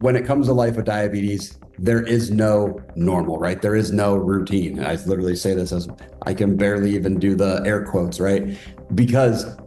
when it comes to life with diabetes, there is no normal, right? There is no routine. I literally say this as I can barely even do the air quotes, right? Because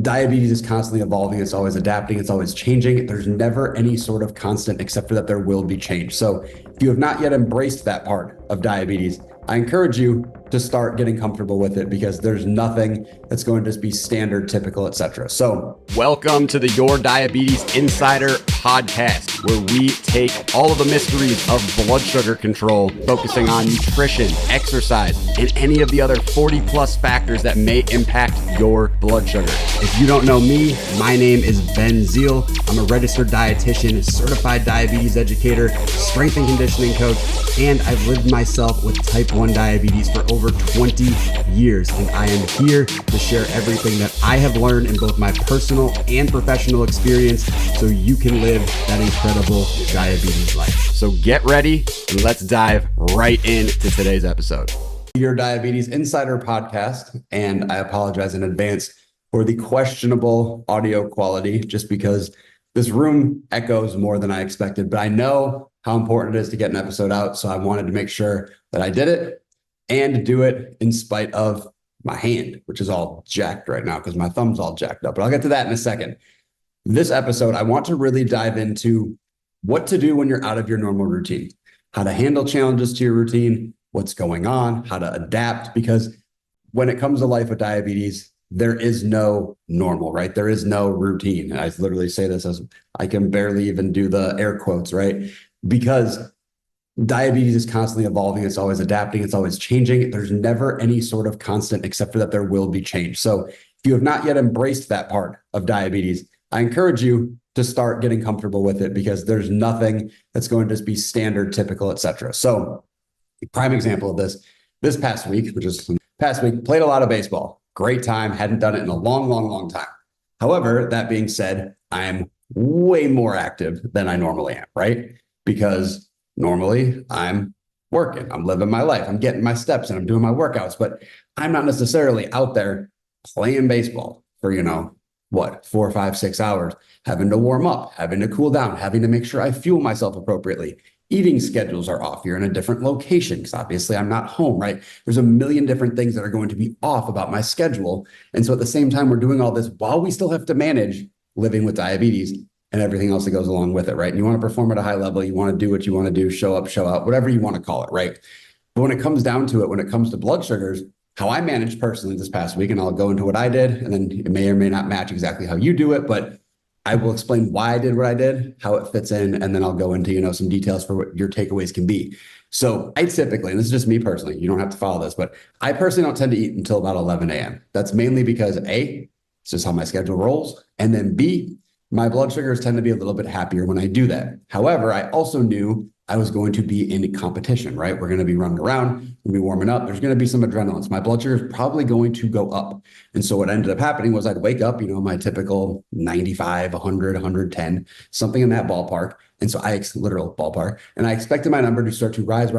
diabetes is constantly evolving. It's always adapting. It's always changing. There's never any sort of constant except for that there will be change. So if you have not yet embraced that part of diabetes, I encourage you to start getting comfortable with it because there's nothing that's going to just be standard, typical, etc. So welcome to the Your Diabetes Insider podcast, where we take all of the mysteries of blood sugar control, focusing on nutrition, exercise, and any of the other 40 plus factors that may impact your blood sugar. If you don't know me, my name is Ben Zeal. I'm a registered dietitian, certified diabetes educator, strength and conditioning coach, and I've lived myself with type 1 diabetes for over 20 years. And I am here to share everything that I have learned in both my personal and professional experience so you can live that incredible diabetes life. So get ready and let's dive right into today's episode. Your Diabetes Insider podcast, and I apologize in advance for the questionable audio quality just because this room echoes more than I expected, but I know how important it is to get an episode out. So I wanted to make sure that I did it and do it in spite of my hand, which is all jacked right now because my thumb's all jacked up, but I'll get to that in a second. This episode, I want to really dive into what to do when you're out of your normal routine, how to handle challenges to your routine, what's going on, how to adapt, because when it comes to life with diabetes, there is no normal, right? There is no routine. And I literally say this as I can barely even do the air quotes, right? Because diabetes is constantly evolving. It's always adapting. It's always changing. There's never any sort of constant except for that there will be change. So if you have not yet embraced that part of diabetes, I encourage you to start getting comfortable with it because there's nothing that's going to just be standard, typical, etc. So a prime example of this past week, played a lot of baseball. Great time. Hadn't done it in a long time. However, that being said, I'm way more active than I normally am, right? Because normally I'm working, I'm living my life, I'm getting my steps and I'm doing my workouts, but I'm not necessarily out there playing baseball for, 4, 5, 6 hours, having to warm up, having to cool down, having to make sure I fuel myself appropriately. Eating schedules are off. You're in a different location because obviously I'm not home, right? There's a million different things that are going to be off about my schedule. And so at the same time, we're doing all this while we still have to manage living with diabetes and everything else that goes along with it, right? And you want to perform at a high level. You want to do what you want to do, show up, show out, whatever you want to call it, right? But when it comes down to it, when it comes to blood sugars, how I managed personally this past week, and I'll go into what I did, and then it may or may not match exactly how you do it, but I will explain why I did what I did, how it fits in, and then I'll go into, some details for what your takeaways can be. So I typically, and this is just me personally, you don't have to follow this, but I personally don't tend to eat until about 11 a.m. That's mainly because A, it's just how my schedule rolls. And then B, my blood sugars tend to be a little bit happier when I do that. However, I also knew I was going to be in competition, right? We're going to be running around, we'll be warming up. There's going to be some adrenaline. So my blood sugar is probably going to go up. And so what ended up happening was I'd wake up, my typical 95, 100, 110, something in that ballpark. And so literal ballpark. And I expected my number to start to rise,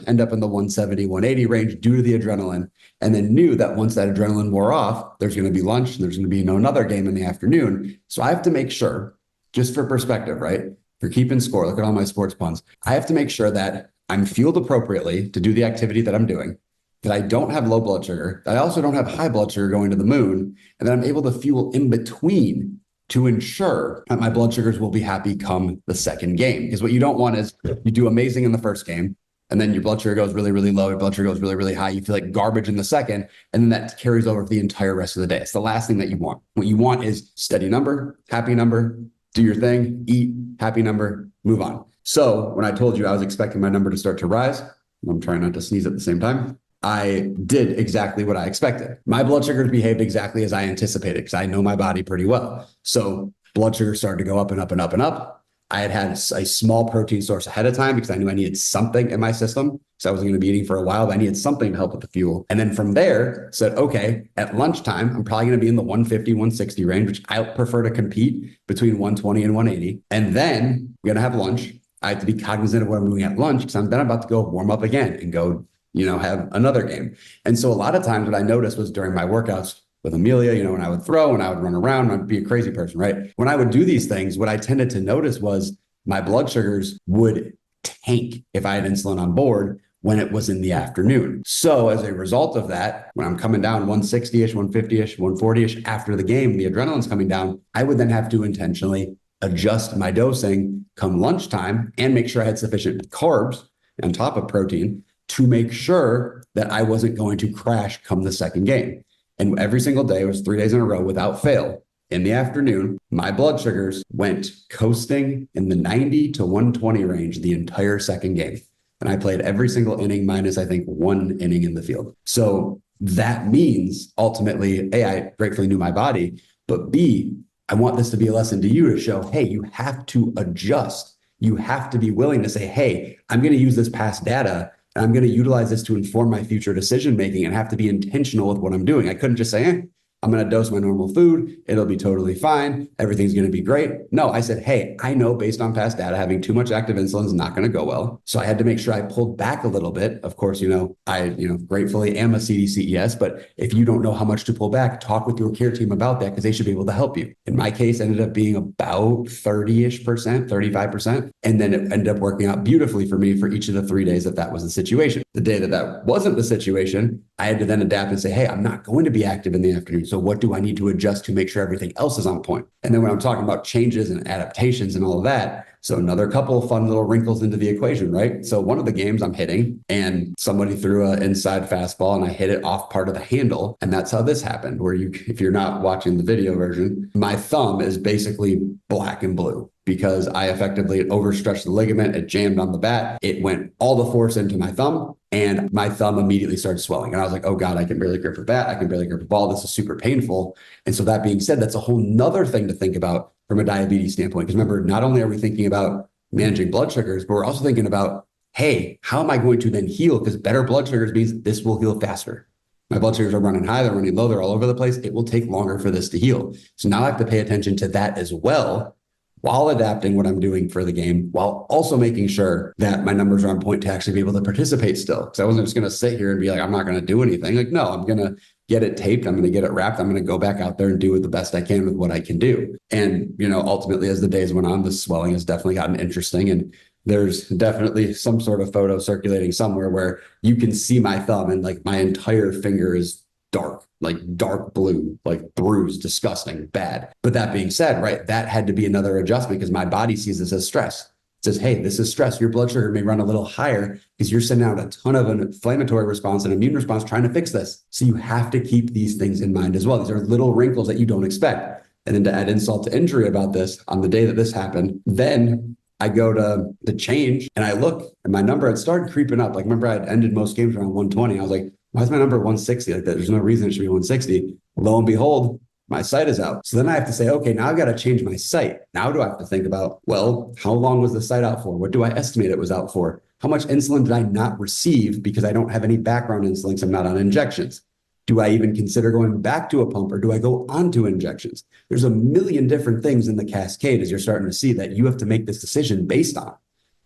end up in the 170, 180 range due to the adrenaline. And then knew that once that adrenaline wore off, there's going to be lunch and there's going to be another game in the afternoon. So I have to make sure, just for perspective, right? For keeping score, look at all my sports puns. I have to make sure that I'm fueled appropriately to do the activity that I'm doing, that I don't have low blood sugar, that I also don't have high blood sugar going to the moon, and that I'm able to fuel in between to ensure that my blood sugars will be happy come the second game. Because what you don't want is you do amazing in the first game, and then your blood sugar goes really, really low, your blood sugar goes really, really high, you feel like garbage in the second, and then that carries over for the entire rest of the day. It's the last thing that you want. What you want is steady number, happy number, do your thing, eat, happy number, move on. So when I told you I was expecting my number to start to rise, I'm trying not to sneeze at the same time, I did exactly what I expected. My blood sugars behaved exactly as I anticipated because I know my body pretty well. So blood sugar started to go up and up and up and up. I had a small protein source ahead of time because I knew I needed something in my system. So I wasn't going to be eating for a while, but I needed something to help with the fuel. And then from there said, okay, at lunchtime, I'm probably going to be in the 150, 160 range, which I prefer to compete between 120 and 180. And then we're going to have lunch. I have to be cognizant of what I'm doing at lunch because I'm then about to go warm up again and go, have another game. And so a lot of times what I noticed was during my workouts with Amelia, when I would throw and I would run around, I'd be a crazy person, right? When I would do these things, what I tended to notice was my blood sugars would tank if I had insulin on board when it was in the afternoon. So as a result of that, when I'm coming down 160-ish, 150-ish, 140-ish after the game, the adrenaline's coming down, I would then have to intentionally adjust my dosing come lunchtime and make sure I had sufficient carbs on top of protein to make sure that I wasn't going to crash come the second game. And every single day, it was 3 days in a row without fail. In the afternoon, my blood sugars went coasting in the 90 to 120 range the entire second game. And I played every single inning minus, I think, one inning in the field. So that means ultimately, A, I gratefully knew my body, but B, I want this to be a lesson to you to show, hey, you have to adjust. You have to be willing to say, hey, I'm going to use this past data and I'm going to utilize this to inform my future decision-making and have to be intentional with what I'm doing. I couldn't just say, I'm going to dose my normal food. It'll be totally fine. Everything's going to be great. No, I said, hey, I know based on past data, having too much active insulin is not going to go well. So I had to make sure I pulled back a little bit. Of course, I gratefully am a CDCES, but if you don't know how much to pull back, talk with your care team about that because they should be able to help you. In my case, ended up being about 30-ish percent, 35%. And then it ended up working out beautifully for me for each of the 3 days that was the situation. The day that wasn't the situation, I had to then adapt and say, hey, I'm not going to be active in the afternoon. So what do I need to adjust to make sure everything else is on point? And then when I'm talking about changes and adaptations and all of that, so another couple of fun little wrinkles into the equation, right? So one of the games I'm hitting and somebody threw an inside fastball and I hit it off part of the handle. And that's how this happened, where if you're not watching the video version, my thumb is basically black and blue because I effectively overstretched the ligament. It jammed on the bat. It went all the force into my thumb and my thumb immediately started swelling. And I was like, oh God, I can barely grip a bat. I can barely grip a ball. This is super painful. And so that being said, that's a whole nother thing to think about from a diabetes standpoint. Because remember, not only are we thinking about managing blood sugars, but we're also thinking about, hey, how am I going to then heal? Because better blood sugars means this will heal faster. My blood sugars are running high, they're running low, they're all over the place. It will take longer for this to heal. So now I have to pay attention to that as well, while adapting what I'm doing for the game, while also making sure that my numbers are on point to actually be able to participate still. Because I wasn't just going to sit here and be like, I'm not going to do anything. Like, no, I'm going to get it taped. I'm going to get it wrapped. I'm going to go back out there and do it the best I can with what I can do. And, ultimately, as the days went on, the swelling has definitely gotten interesting. And there's definitely some sort of photo circulating somewhere where you can see my thumb and like my entire finger is dark, like dark blue, like bruised, disgusting, bad. But that being said, right, that had to be another adjustment because my body sees this as stress. It says, hey, this is stress. Your blood sugar may run a little higher because you're sending out a ton of an inflammatory response and immune response trying to fix this. So you have to keep these things in mind as well. These are little wrinkles that you don't expect. And then to add insult to injury about this, on the day that this happened, then I go to the change and I look and my number had started creeping up. Like, remember, I had ended most games around 120. I was like, why is my number 160 like that? There's no reason it should be 160. Lo and behold, my sight is out. So then I have to say, okay, now I've got to change my sight. Now do I have to think about, well, how long was the sight out for? What do I estimate it was out for? How much insulin did I not receive because I don't have any background insulin because I'm not on injections? Do I even consider going back to a pump or do I go onto injections? There's a million different things in the cascade as you're starting to see that you have to make this decision based on.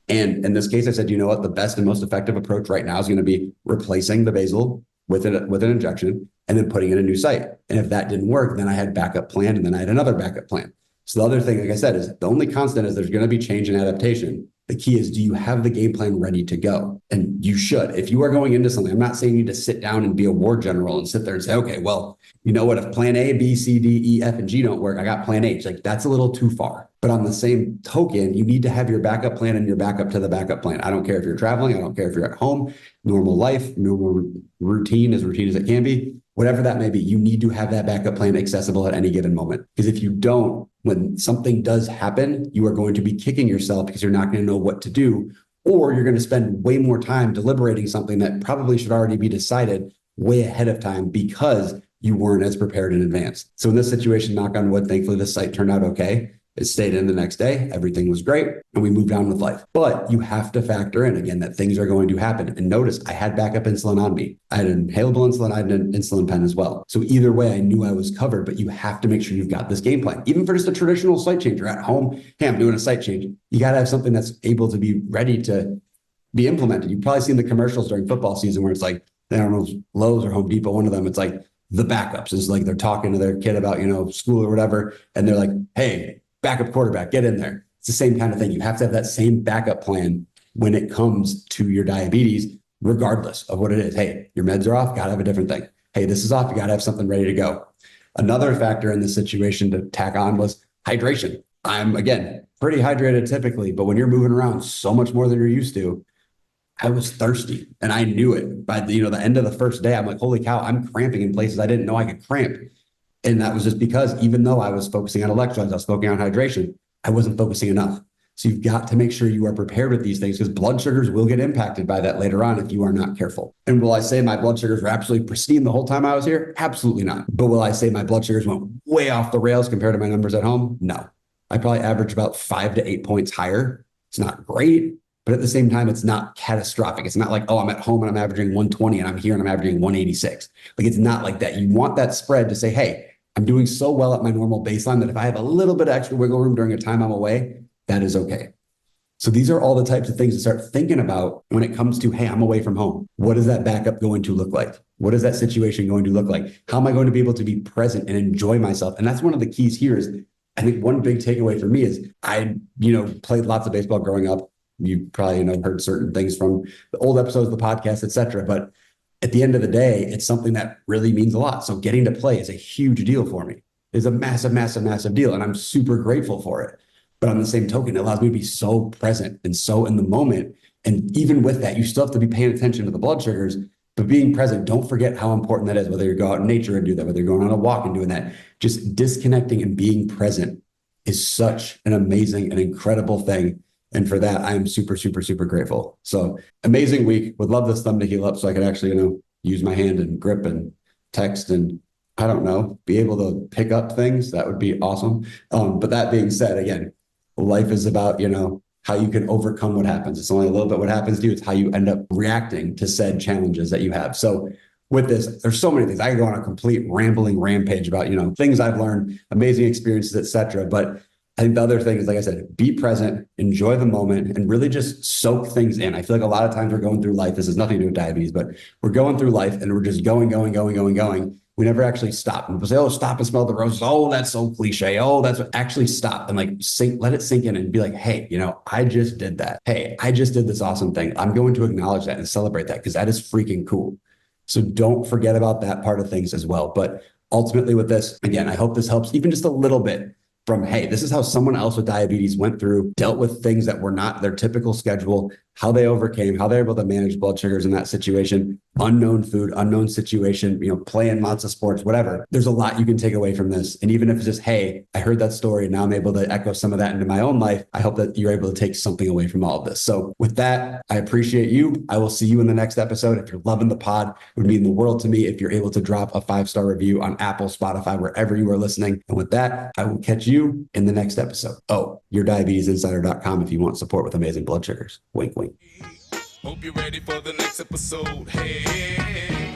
And in this case, I said, you know what, the best and most effective approach right now is going to be replacing the basal with an injection and then putting in a new site. And if that didn't work, then I had backup plan and then I had another backup plan. So the other thing, like I said, is the only constant is there's going to be change and adaptation. The key is, do you have the game plan ready to go? And you should. If you are going into something, I'm not saying you need to sit down and be a war general and sit there and say, okay, well, you know what, if plan A, B, C, D, E, F, and G don't work, I got plan H. Like, that's a little too far. But on the same token, you need to have your backup plan and your backup to the backup plan. I don't care if you're traveling. I don't care if you're at home, normal life, normal routine as it can be. Whatever that may be, you need to have that backup plan accessible at any given moment. Because if you don't, when something does happen, you are going to be kicking yourself because you're not going to know what to do, or you're going to spend way more time deliberating something that probably should already be decided way ahead of time because you weren't as prepared in advance. So in this situation, knock on wood, thankfully the site turned out okay. It stayed in the next day. Everything was great. And we moved on with life. But you have to factor in, again, that things are going to happen. And notice I had backup insulin on me. I had an inhalable insulin. I had an insulin pen as well. So either way, I knew I was covered. But you have to make sure you've got this game plan. Even for just a traditional site change, you're at home, hey, I'm doing a site change. You got to have something that's able to be ready to be implemented. You've probably seen the commercials during football season where it's like, I don't know, Lowe's or Home Depot, one of them, it's like the backups. It's like they're talking to their kid about, school or whatever. And they're like, hey, backup quarterback, get in there. It's the same kind of thing. You have to have that same backup plan when it comes to your diabetes, regardless of what it is. Hey, your meds are off, got to have a different thing. Hey, this is off, you got to have something ready to go. Another factor in this situation to tack on was hydration. I'm, again, pretty hydrated typically, but when you're moving around so much more than you're used to, I was thirsty and I knew it by the end of the first day. I'm like, holy cow, I'm cramping in places I didn't know I could cramp. And that was just because even though I was focusing on electrolytes, I was focusing on hydration, I wasn't focusing enough. So you've got to make sure you are prepared with these things because blood sugars will get impacted by that later on if you are not careful. And will I say my blood sugars were absolutely pristine the whole time I was here? Absolutely not. But will I say my blood sugars went way off the rails compared to my numbers at home? No. I probably average about 5 to 8 points higher. It's not great, but at the same time, it's not catastrophic. It's not like, oh, I'm at home and I'm averaging 120 and I'm here and I'm averaging 186. Like, it's not like that. You want that spread to say, hey, I'm doing so well at my normal baseline that if I have a little bit of extra wiggle room during a time I'm away, that is okay. So these are all the types of things to start thinking about when it comes to, hey, I'm away from home. What is that backup going to look like? What is that situation going to look like? How am I going to be able to be present and enjoy myself? And that's one of the keys here is, I think one big takeaway for me is I, played lots of baseball growing up. You probably heard certain things from the old episodes of the podcast, et cetera. But at the end of the day, it's something that really means a lot. So getting to play is a huge deal for me. It's a massive, massive, massive deal. And I'm super grateful for it. But on the same token, it allows me to be so present and so in the moment. And even with that, you still have to be paying attention to the blood sugars, but being present, don't forget how important that is, whether you go out in nature and do that, whether you're going on a walk and doing that, just disconnecting and being present is such an amazing and incredible thing. And for that, I am super, super, super grateful. So amazing week. Would love this thumb to heal up so I could actually, use my hand and grip and text and I don't know, be able to pick up things. That would be awesome. But that being said, again, life is about, how you can overcome what happens. It's only a little bit what happens to you. It's how you end up reacting to said challenges that you have. So with this, there's so many things. I could go on a complete rambling rampage about, things I've learned, amazing experiences, et cetera. But I think the other thing is, like I said, be present, enjoy the moment, and really just soak things in. I feel like a lot of times we're going through life. This has nothing to do with diabetes, but we're going through life and we're just going. We never actually stop. And people say, oh, stop and smell the roses. Oh, that's so cliche. Oh, that's what actually stop and let it sink in and be like, hey, I just did that. Hey, I just did this awesome thing. I'm going to acknowledge that and celebrate that because that is freaking cool. So don't forget about that part of things as well. But ultimately with this, again, I hope this helps even just a little bit from, hey, this is how someone else with diabetes went through, dealt with things that were not their typical schedule, how they overcame, how they're able to manage blood sugars in that situation, unknown food, unknown situation, playing lots of sports, whatever. There's a lot you can take away from this. And even if it's just, hey, I heard that story and now I'm able to echo some of that into my own life, I hope that you're able to take something away from all of this. So with that, I appreciate you. I will see you in the next episode. If you're loving the pod, it would mean the world to me if you're able to drop a 5-star review on Apple, Spotify, wherever you are listening. And with that, I will catch you in the next episode. Oh, yourdiabetesinsider.com if you want support with amazing blood sugars. Wink, wink. Hope you're ready for the next episode. Hey.